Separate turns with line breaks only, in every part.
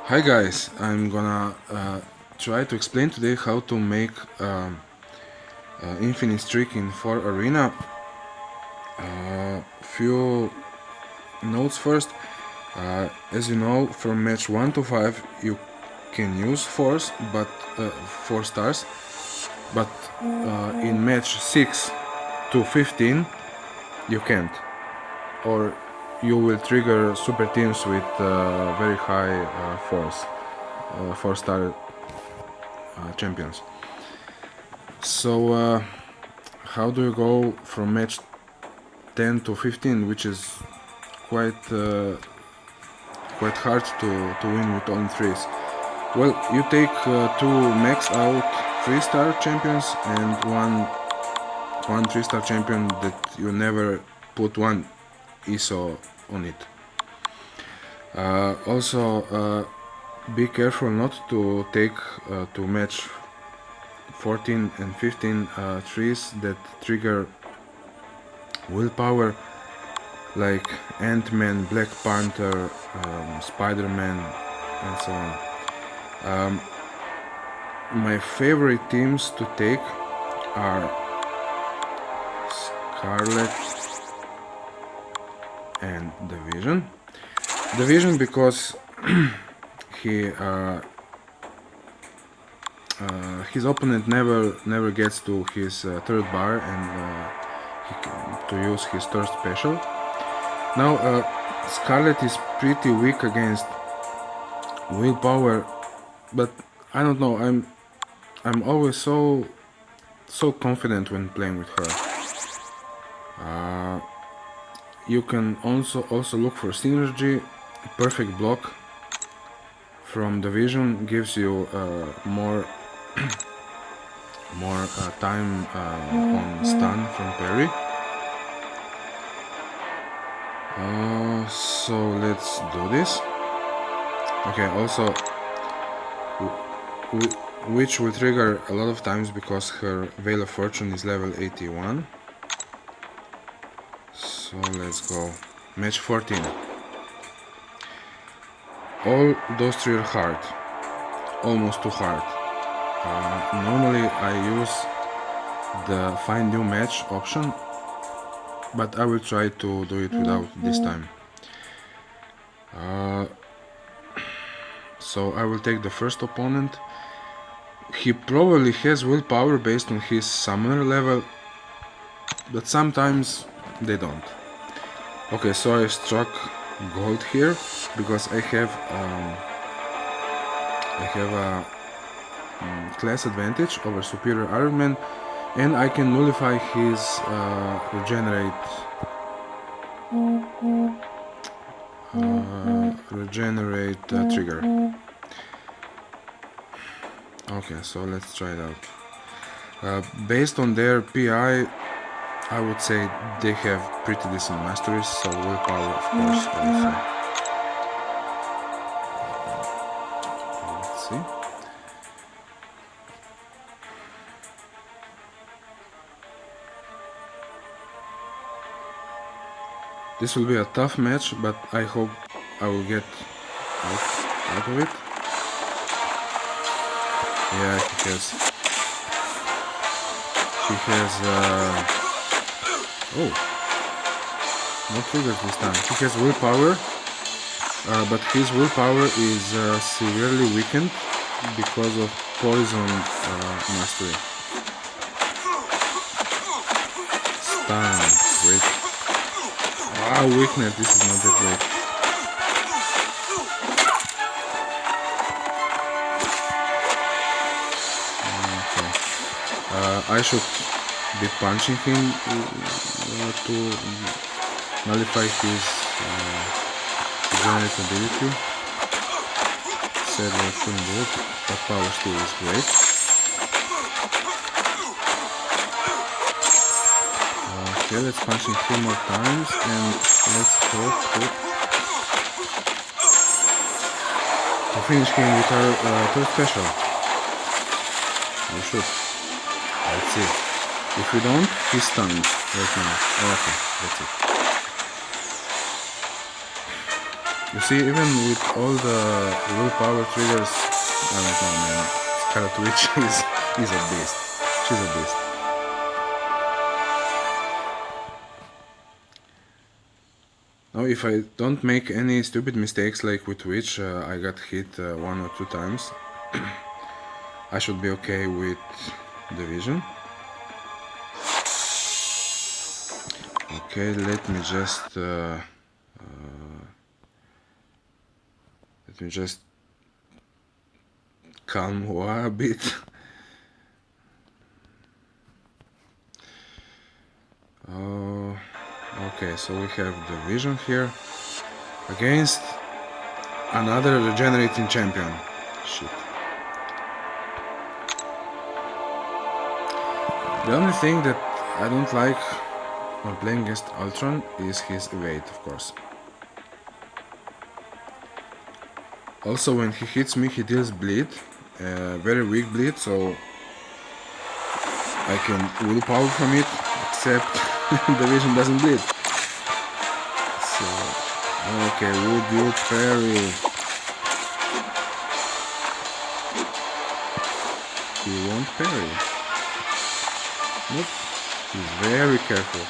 Hi guys, I'm gonna try to explain today how to make infinite streak in 4 arena. Few notes first. As you know, from match 1 to 5 you can use force, but 4 stars, but in match 6 to 15 you can't, or you will trigger super teams with very high force, 4 star champions. So how do you go from match 10 to 15, which is quite quite hard to win with only threes? Well, you take two max out 3-star champions and one 3-star champion that you never put one ISO on it. Also, be careful not to take to match 14 and 15 trees that trigger willpower, like Ant-Man, Black Panther, Spider-Man, and so on. My favorite teams to take are Scarlet and Division. Division because he his opponent never gets to his third bar and to use his third special. Now Scarlet is pretty weak against willpower, but I don't know. I'm always so confident when playing with her. You can also look for synergy. Perfect block from Division gives you more time on stun from parry. So let's do this. Okay, also which will trigger a lot of times because her Veil of Fortune is level 81. So let's go. Match 14. All those three are hard. Almost too hard. Normally I use the find new match option, but I will try to do it without this time. So I will take the first opponent. He probably has willpower based on his summoner level, but sometimes they don't. Okay, so I struck gold here because I have a class advantage over superior Iron Man, and I can nullify his regenerate trigger. Okay, so let's try it out. Based on their PI, I would say they have pretty decent masteries, so willpower of course also. Let's see. This will be a tough match, but I hope I will get out of it. Yeah, he has oh, no triggers this time. He has willpower, but his willpower is severely weakened because of poison mastery. Stun, great. Wow, weakness, this is not that great. I should be punching him to nullify his regenerate ability. Sadly I couldn't do it, but power steal is great. Okay, let's punch him 3 more times and let's hope to finish him with our third special. We should. Let's see. If we don't, he's stunned right now. Okay, that's it. You see, even with all the willpower triggers, I don't know, man. Scarlet Witch is a beast. She's a beast. Now, if I don't make any stupid mistakes like with Witch, I got hit 1 or 2 times. I should be okay with Division. Okay, let me just calm Hua a bit. Okay, so we have Division here against another regenerating champion. Shit. The only thing that I don't like when playing against Ultron is his evade, of course. Also, when he hits me, he deals bleed, very weak bleed, so I can willpower from it, except Division doesn't bleed. So, okay, would you parry? He won't parry. Nope, he's very careful.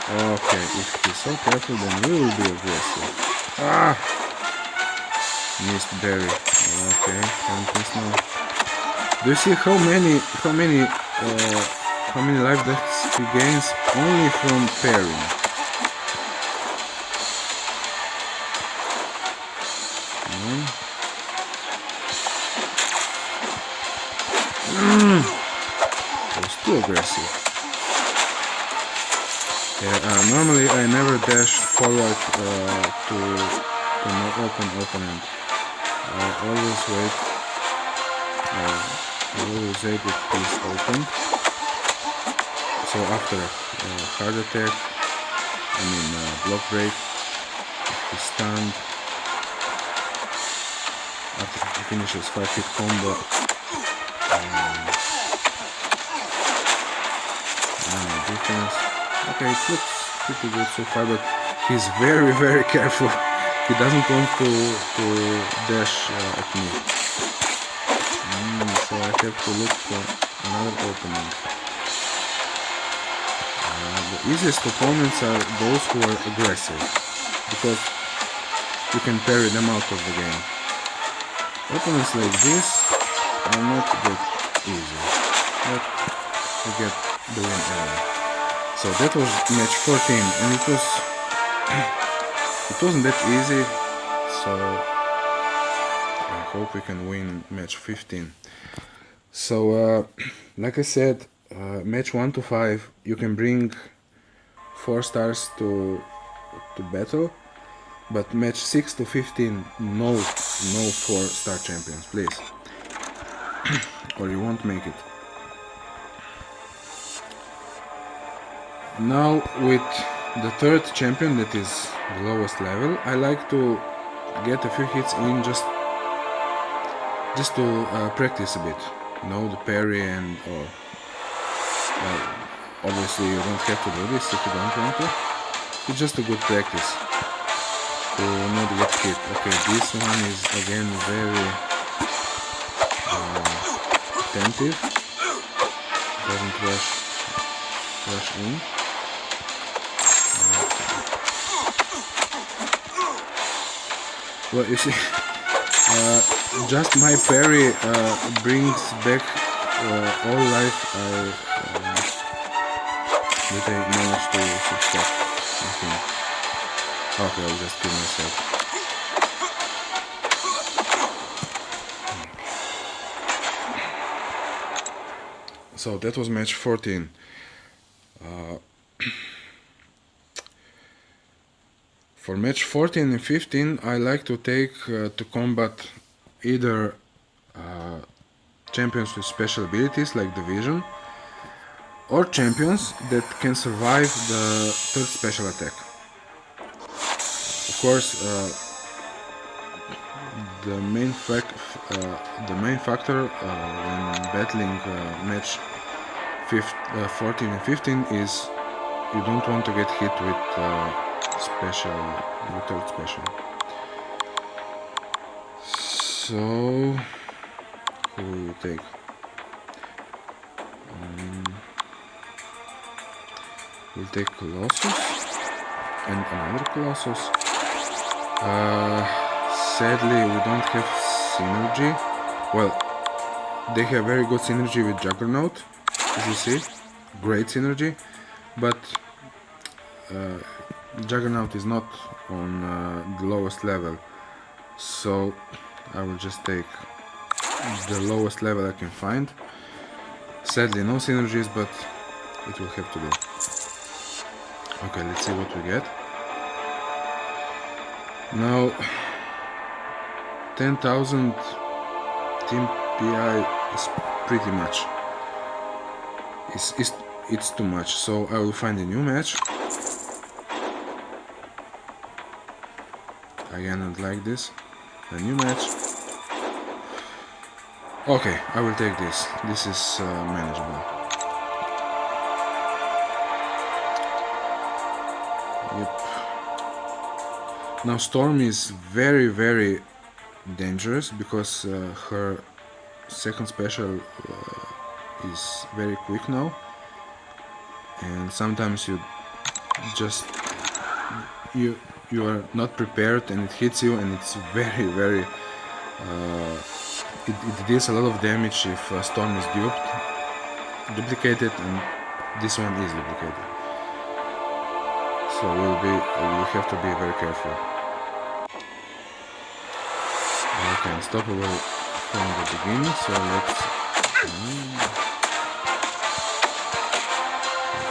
Okay, if he's so careful, then we will be aggressive. Ah! Missed berry. Okay, can't miss now. Do you see how many life deaths he gains only from parrying? That was too aggressive. Yeah, normally I never dash forward to no open opponent. I always wait. I always wait if he's open. So after hard attack, I mean block break, if he's stunned, after he finishes 5-hit combo, defense. Okay, it looks pretty good so far, but he's very, very careful. He doesn't want to dash at me. So I have to look for another opening. The easiest opponents are those who are aggressive, because you can parry them out of the game. Opponents like this are not that easy, but you get the win anyway. So that was match 14, and it wasn't that easy, so I hope we can win match 15. So like I said, match 1 to 5 you can bring 4 stars to battle, but match 6 to 15 no 4-star champions, please. Or you won't make it. Now with the third champion, that is the lowest level, I like to get a few hits in just to practice a bit. You know, the parry and all. Obviously you don't have to do this if you don't want to. It's just a good practice to not get hit. Okay, this one is again very attentive. Doesn't rush in. Well, you see, just my parry brings back all life that I managed to subtract, I think. Okay, I'll just kill myself. So that was match 14. For match 14 and 15, I like to take to combat either champions with special abilities like Division, or champions that can survive the third special attack. Of course, the main factor when battling match 14 and 15 is you don't want to get hit with third special. So, who will you take? We'll take Colossus and another Colossus. Sadly, we don't have synergy. Well, they have very good synergy with Juggernaut, as you see. Great synergy, but Juggernaut is not on the lowest level, so I will just take the lowest level I can find. Sadly, no synergies, but it will have to do. Okay, let's see what we get. Now, 10,000 Team PI is pretty much. It's too much, so I will find a new match. Again, I'd like this. A new match. Okay, I will take this. This is manageable. Yep. Now Storm is very, very dangerous because her second special is very quick now, and sometimes you are not prepared and it hits you, and it's very, very it deals a lot of damage if Storm is duplicated, and this one is duplicated. So we'll have to be very careful. Okay, unstoppable from the beginning, so let's...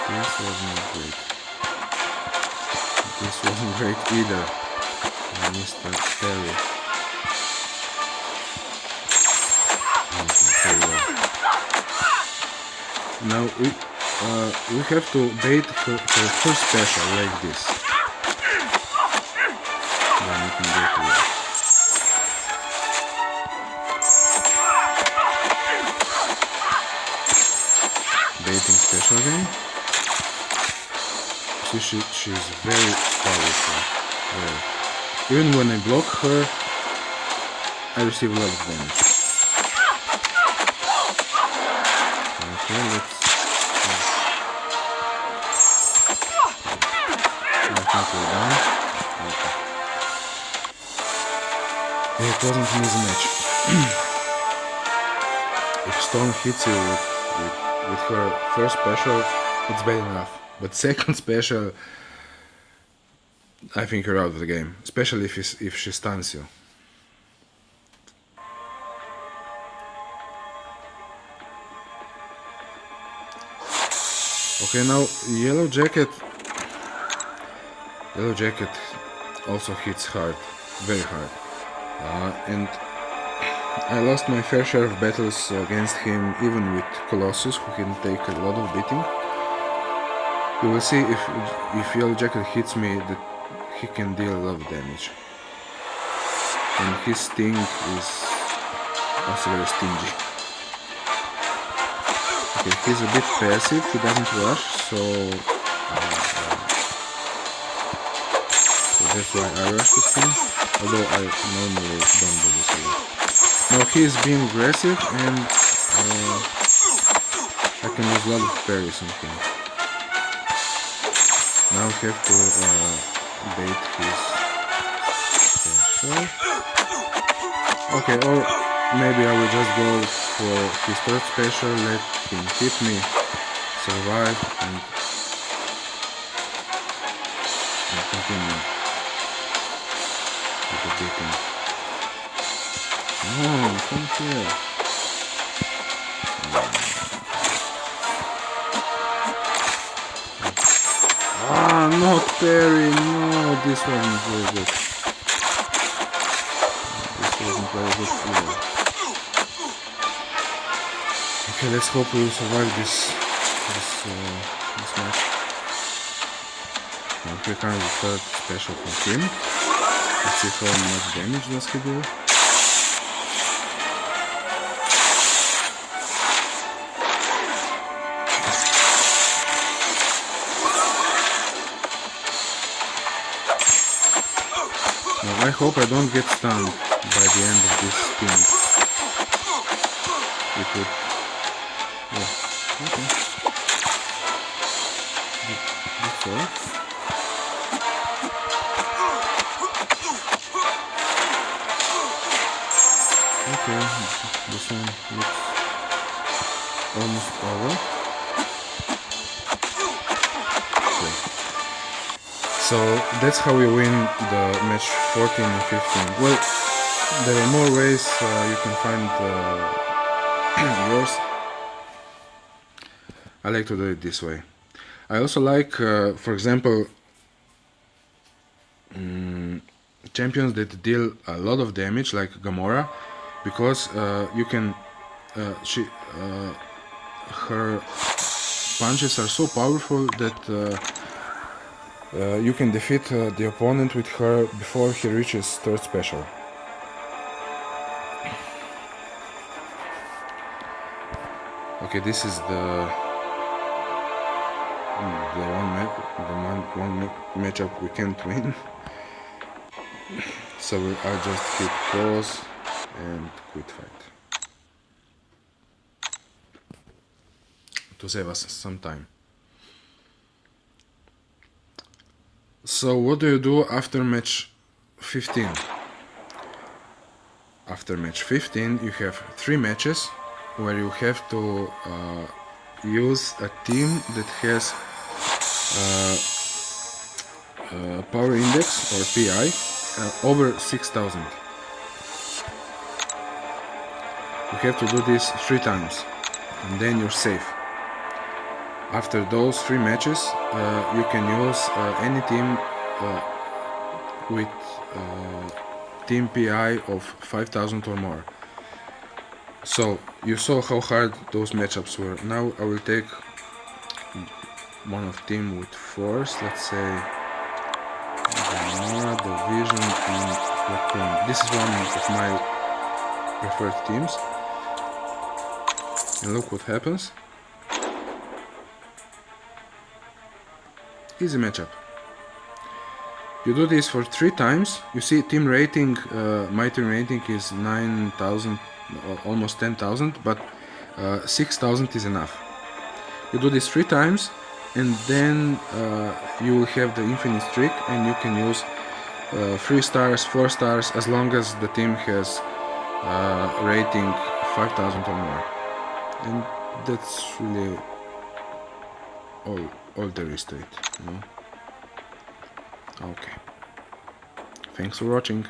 This wasn't great. This wasn't great either, Mr. Terry. Now we have to bait her first special like this. Then we can go to it. Baiting special game. See, she's very powerful. Even when I block her, I receive a lot of damage. Okay, let's... Down. Okay. Yeah, it wasn't an easy match. If Storm hits you with her first special, it's bad enough. But second special, I think you're out of the game. Especially if she stuns you. Okay, now Yellow Jacket also hits hard, very hard, and I lost my fair share of battles against him, even with Colossus, who can take a lot of beating. You will see if Yellow Jacket hits me that he can deal a lot of damage, and his sting is also very stingy. Okay, he's a bit passive, he doesn't rush, so that's why I rushed with him, although I normally don't do this a lot. Now he is being aggressive, and I can use a lot of parries on him. Now I have to bait his special. Okay, or maybe I will just go for his third special, let him hit me, survive, and continue. Beating. No, come here. Ah, not parry. No, this wasn't very good. This wasn't very good either. Okay, let's hope we will survive this match. Now here comes the third special from him. Let's see how much damage does he do. Now I hope I don't get stunned. by the end of this spin. It would... Yeah, okay. That's all. Okay, this one looks almost over. Okay. So that's how we win the match 14 and 15. Well, there are more ways you can find yours. I like to do it this way. I also like, for example, champions that deal a lot of damage, like Gamora, because you can, her punches are so powerful that you can defeat the opponent with her before he reaches third special. Okay, this is the one matchup we can't win. So I'll just hit pause and quit fight to save us some time. So what do you do after match 15? After match 15 you have 3 matches where you have to use a team that has power index or PI over 6000. You have to do this 3 times and then you're safe. After those 3 matches you can use any team with team PI of 5000 or more. So you saw how hard those matchups were. Now I will take one of team with force, let's say Gamora, the Vision, and Raccoon. This is one of my preferred teams. And look what happens. Easy matchup. You do this for 3 times. You see team rating, my team rating is 9000, almost 10,000, but 6000 is enough. You do this 3 times and then you will have the infinite streak and you can use 3 stars, 4 stars, as long as the team has rating 5000 or more. And that's really all there is to it, you know? Okay. Thanks for watching.